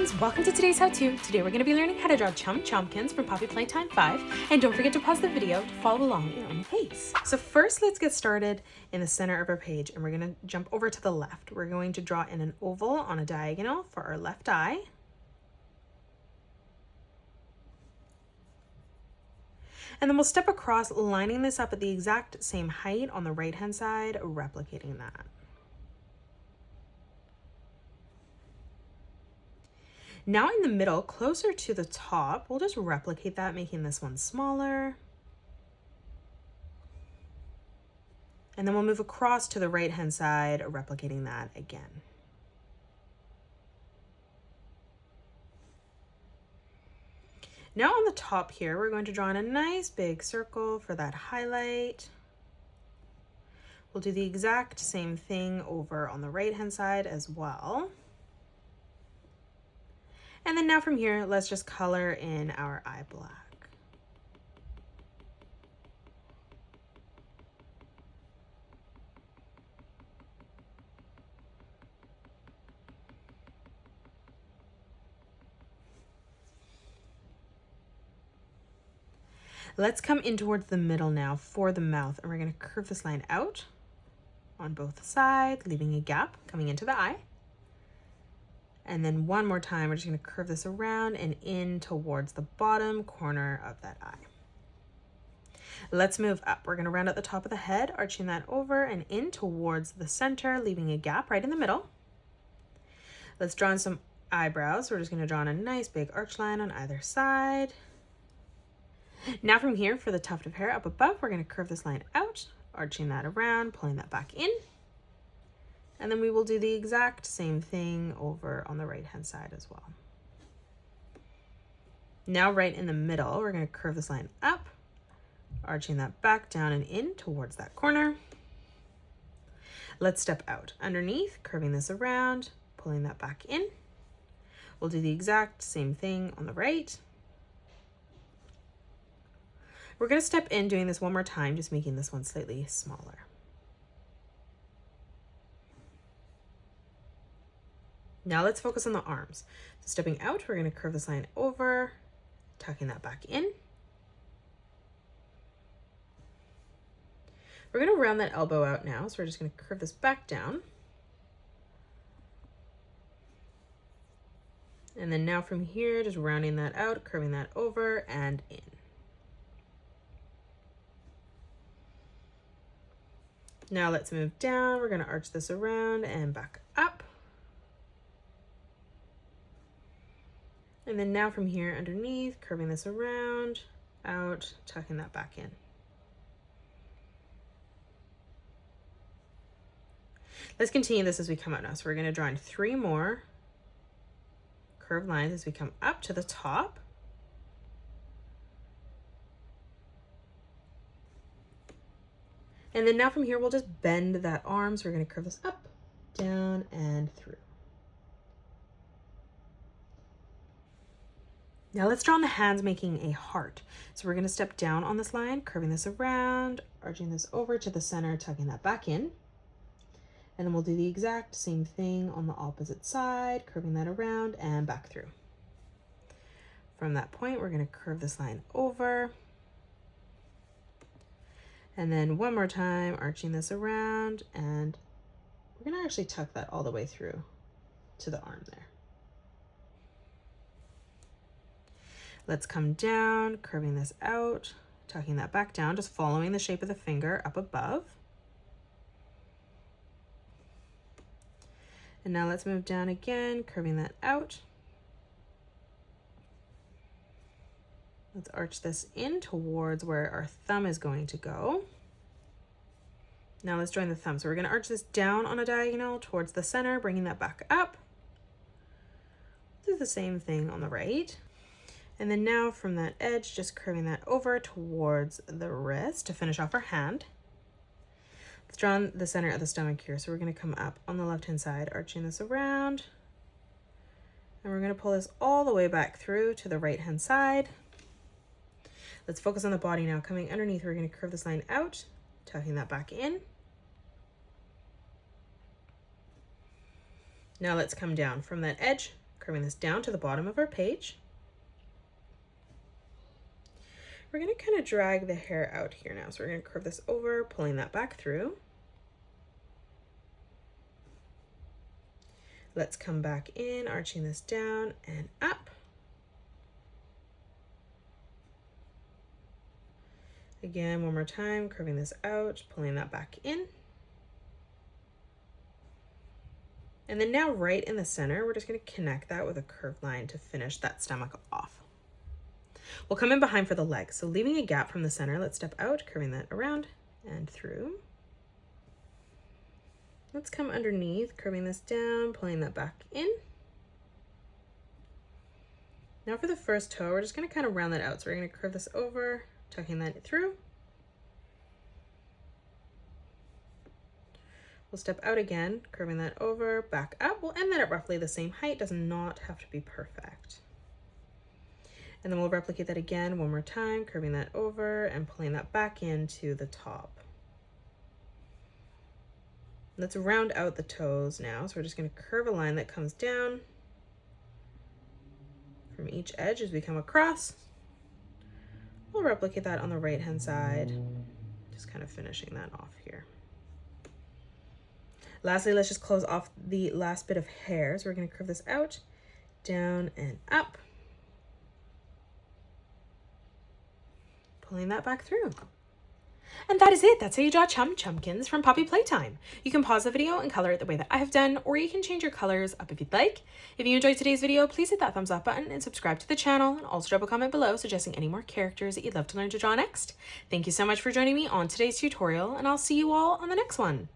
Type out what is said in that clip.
friends, welcome to today's how-to. Today we're going to be learning how to draw Chum Chompkins from Poppy Playtime 5, and don't forget to pause the video to follow along at your own pace. So first, let's get started in the center of our page, and we're going to jump over to the left. We're going to draw in an oval on a diagonal for our left eye. And then we'll step across, lining this up at the exact same height on the right-hand side, replicating that. Now in the middle, closer to the top, we'll just replicate that, making this one smaller. And then we'll move across to the right-hand side, replicating that again. Now on the top here, we're going to draw in a nice big circle for that highlight. We'll do the exact same thing over on the right-hand side as well. And then now from here, let's just color in our eye black. Let's come in towards the middle now for the mouth, and we're going to curve this line out on both sides, leaving a gap coming into the eye. And then one more time, we're just going to curve this around and in towards the bottom corner of that eye. Let's move up. We're going to round out the top of the head, arching that over and in towards the center, leaving a gap right in the middle. Let's draw in some eyebrows. We're just going to draw in a nice big arch line on either side. Now from here, for the tuft of hair up above, we're going to curve this line out, arching that around, pulling that back in. And then we will do the exact same thing over on the right-hand side as well. Now right in the middle, we're going to curve this line up, arching that back down and in towards that corner. Let's step out underneath, curving this around, pulling that back in. We'll do the exact same thing on the right. We're going to step in doing this one more time, just making this one slightly smaller. Now let's focus on the arms. So stepping out, we're going to curve this line over, tucking that back in. We're going to round that elbow out now, so we're just going to curve this back down. And then now from here, just rounding that out, curving that over and in. Now let's move down. We're going to arch this around and back up. And then now from here underneath, curving this around, out, tucking that back in. Let's continue this as we come out now. So we're going to draw in 3 more curved lines as we come up to the top. And then now from here, we'll just bend that arm. So we're going to curve this up, down, and through. Now let's draw on the hands, making a heart. So we're going to step down on this line, curving this around, arching this over to the center, tucking that back in. And then we'll do the exact same thing on the opposite side, curving that around and back through. From that point, we're going to curve this line over. And then one more time, arching this around, and we're going to actually tuck that all the way through to the arm there. Let's come down, curving this out, tucking that back down, just following the shape of the finger up above. And now let's move down again, curving that out. Let's arch this in towards where our thumb is going to go. Now let's join the thumb. So we're going to arch this down on a diagonal towards the center, bringing that back up. Do the same thing on the right. And then now from that edge, just curving that over towards the wrist to finish off our hand. Let's draw on the center of the stomach here. So we're going to come up on the left-hand side, arching this around. And we're going to pull this all the way back through to the right-hand side. Let's focus on the body now. Coming underneath, we're going to curve this line out, tucking that back in. Now let's come down from that edge, curving this down to the bottom of our page. We're going to kind of drag the hair out here now. So we're going to curve this over, pulling that back through. Let's come back in, arching this down and up. Again, one more time, curving this out, pulling that back in. And then now right in the center, we're just going to connect that with a curved line to finish that stomach off. We'll come in behind for the legs. So leaving a gap from the center, let's step out, curving that around and through. Let's come underneath, curving this down, pulling that back in. Now for the first toe, we're just going to kind of round that out. So we're going to curve this over, tucking that through. We'll step out again, curving that over, back up. We'll end that at roughly the same height, does not have to be perfect. And then we'll replicate that again one more time, curving that over and pulling that back into the top. Let's round out the toes now. So we're just going to curve a line that comes down from each edge as we come across. We'll replicate that on the right hand side, just kind of finishing that off here. Lastly, let's just close off the last bit of hair. So we're going to curve this out, down and up, pulling that back through. And that is it. That's how you draw Chum Chompkins from Poppy Playtime. You can pause the video and color it the way that I have done, or you can change your colors up if you'd like. If you enjoyed today's video, please hit that thumbs up button and subscribe to the channel, and also drop a comment below suggesting any more characters that you'd love to learn to draw next. Thank you so much for joining me on today's tutorial, and I'll see you all on the next one.